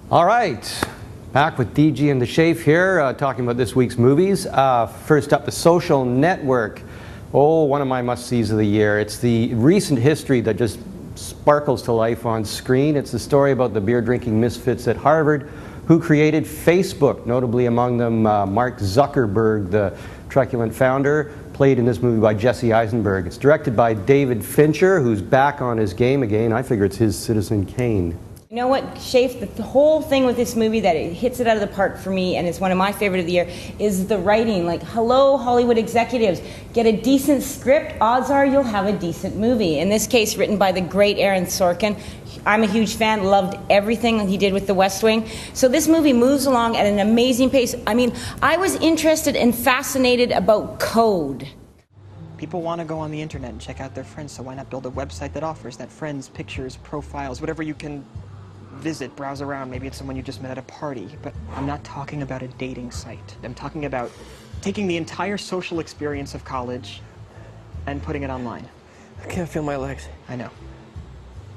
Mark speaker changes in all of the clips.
Speaker 1: All right, back with DG and the Schaef here, talking about this week's movies. First up, The Social Network. Oh, one of my must-sees of the year. It's the recent history that just sparkles to life on screen. It's the story about the beer-drinking misfits at Harvard who created Facebook, notably among them Mark Zuckerberg, the truculent founder, played in this movie by Jesse Eisenberg. It's directed by David Fincher, who's back on his game again. I figure it's his Citizen Kane.
Speaker 2: You know what, Schaef, the whole thing with this movie that it hits it out of the park for me, and it's one of my favorite of the year, is the writing. Like, hello, Hollywood executives, get a decent script, odds are you'll have a decent movie. In this case, written by the great Aaron Sorkin. I'm a huge fan, loved everything he did with The West Wing. So this movie moves along at an amazing pace. I mean, I was interested and fascinated about code.
Speaker 3: People want to go on the internet and check out their friends, so why not build a website that offers that? Friends, pictures, profiles, whatever you can visit, browse around. Maybe it's someone you just met at a party. But I'm not talking about a dating site. I'm talking about taking the entire social experience of college and putting it online.
Speaker 4: I can't feel my legs.
Speaker 3: I know.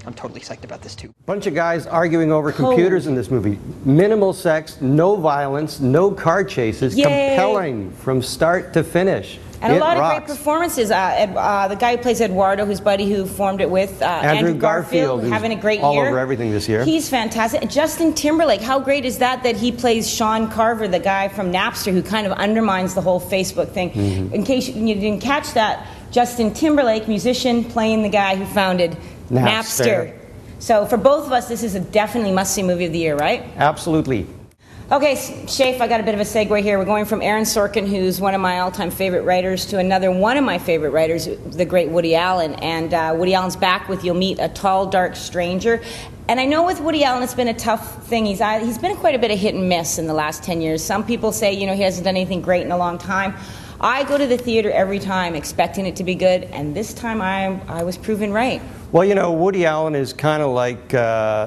Speaker 3: I'm totally psyched about this too.
Speaker 1: Bunch of guys arguing over computers in this movie. Minimal sex, no violence, no car chases.
Speaker 2: Yay.
Speaker 1: Compelling from start to finish.
Speaker 2: And
Speaker 1: it
Speaker 2: a lot
Speaker 1: rocks.
Speaker 2: of great performances. The guy who plays Eduardo, whose buddy who formed it with, Andrew Garfield, having a great
Speaker 1: all
Speaker 2: year.
Speaker 1: All over everything this year.
Speaker 2: He's fantastic. Justin Timberlake, how great is that he plays Sean Carver, the guy from Napster, who kind of undermines the whole Facebook thing. Mm-hmm. In case you didn't catch that, Justin Timberlake, musician, playing the guy who founded Napster. So for both of us, this is a definitely must-see movie of the year, right?
Speaker 1: Absolutely.
Speaker 2: Okay, Schaef, I got a bit of a segue here. We're going from Aaron Sorkin, who's one of my all-time favorite writers, to another one of my favorite writers, the great Woody Allen. And Woody Allen's back with You'll Meet a Tall, Dark Stranger. And I know with Woody Allen it's been a tough thing. He's been quite a bit of hit and miss in the last 10 years. Some people say, he hasn't done anything great in a long time. I go to the theater every time expecting it to be good, and this time I was proven right.
Speaker 1: Well, Woody Allen is kind of like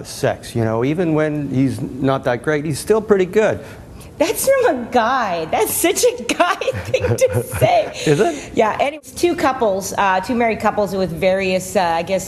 Speaker 1: sex. Even when he's not that great, he's still pretty good.
Speaker 2: That's from a guy. That's such a guy thing to say.
Speaker 1: Is it?
Speaker 2: Yeah, and it's two married couples with various,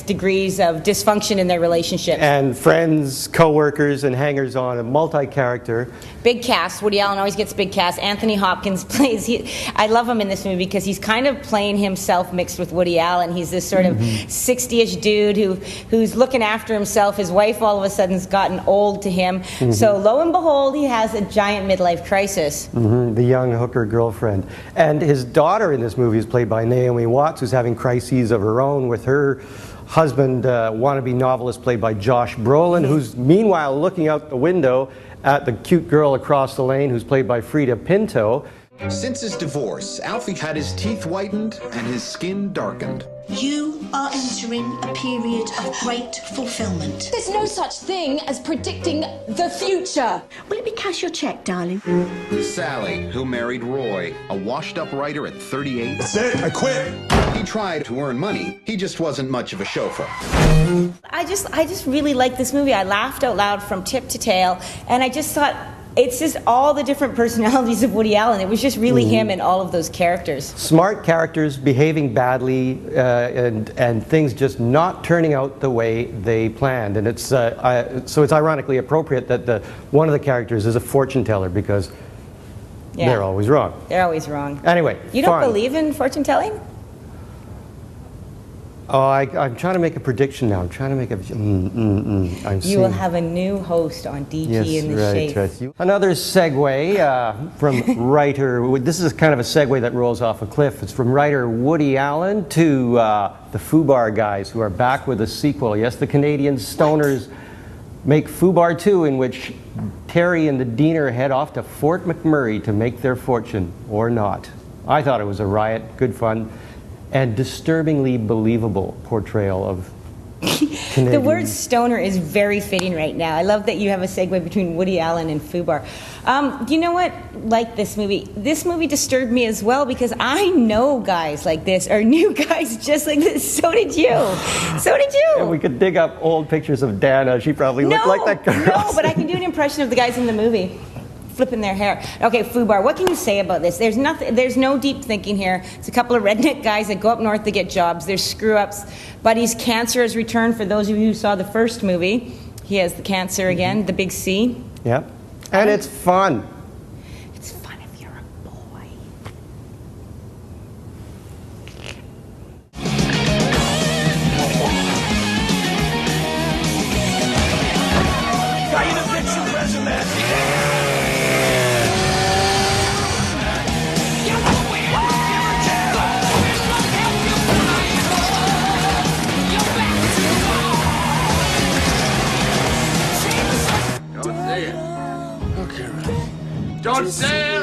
Speaker 2: degrees of dysfunction in their relationships.
Speaker 1: And friends, co-workers, and hangers-on, a multi-character.
Speaker 2: Big cast. Woody Allen always gets big cast. Anthony Hopkins plays, I love him in this movie because he's kind of playing himself mixed with Woody Allen. He's this sort of 60-ish dude who's looking after himself. His wife all of a sudden has gotten old to him. Mm-hmm. So lo and behold, he has a giant midlife crisis.
Speaker 1: Mm-hmm. The young hooker girlfriend. And his daughter in this movie is played by Naomi Watts, who's having crises of her own with her husband, wannabe novelist played by Josh Brolin, who's meanwhile looking out the window at the cute girl across the lane who's played by Frida Pinto.
Speaker 5: Since his divorce, Alfie had his teeth whitened and his skin darkened.
Speaker 6: You are entering a period of great fulfillment.
Speaker 7: There's no such thing as predicting the future.
Speaker 6: Will it be cash your check, darling?
Speaker 5: Sally, who married Roy, a washed-up writer at 38.
Speaker 8: That's it, I quit.
Speaker 5: He tried to earn money. He just wasn't much of a chauffeur.
Speaker 2: I just really liked this movie. I laughed out loud from tip to tail, and I just thought, it's just all the different personalities of Woody Allen. It was just really him and all of those characters. Smart
Speaker 1: characters behaving badly and things just not turning out the way they planned. And so it's ironically appropriate that one of the characters is a fortune teller because they're always wrong.
Speaker 2: They're always wrong.
Speaker 1: Anyway,
Speaker 2: you don't believe in fortune telling?
Speaker 1: Oh, I'm trying to make a prediction now. I'm trying to make a...
Speaker 2: You will have a new host on DG and the Schaef.
Speaker 1: Right. Another segue from writer... This is kind of a segue that rolls off a cliff. It's from writer Woody Allen to the Fubar guys who are back with a sequel. Yes, the Canadian stoners make Fubar 2, in which Terry and the Diener head off to Fort McMurray to make their fortune, or not. I thought it was a riot, good fun, and disturbingly believable portrayal of Canadian.
Speaker 2: The word stoner is very fitting right now. I love that you have a segue between Woody Allen and Fubar. You know what? Like this movie disturbed me as well because I know guys like this, or knew guys just like this. So did you. So did you.
Speaker 1: And we could dig up old pictures of Dana. She probably looked like that girl.
Speaker 2: No, but I can do an impression of the guys in the movie. Flipping their hair. Okay, Fubar, what can you say about this? There's no deep thinking here. It's a couple of redneck guys that go up north to get jobs. There's screw-ups. Buddy's cancer has returned. For those of you who saw the first movie, he has the cancer again, the big C.
Speaker 1: Yep. And it's fun.
Speaker 2: It's fun if you're a boy.
Speaker 4: Got you the picture resume. Don't say it. Okay, right. Don't say it!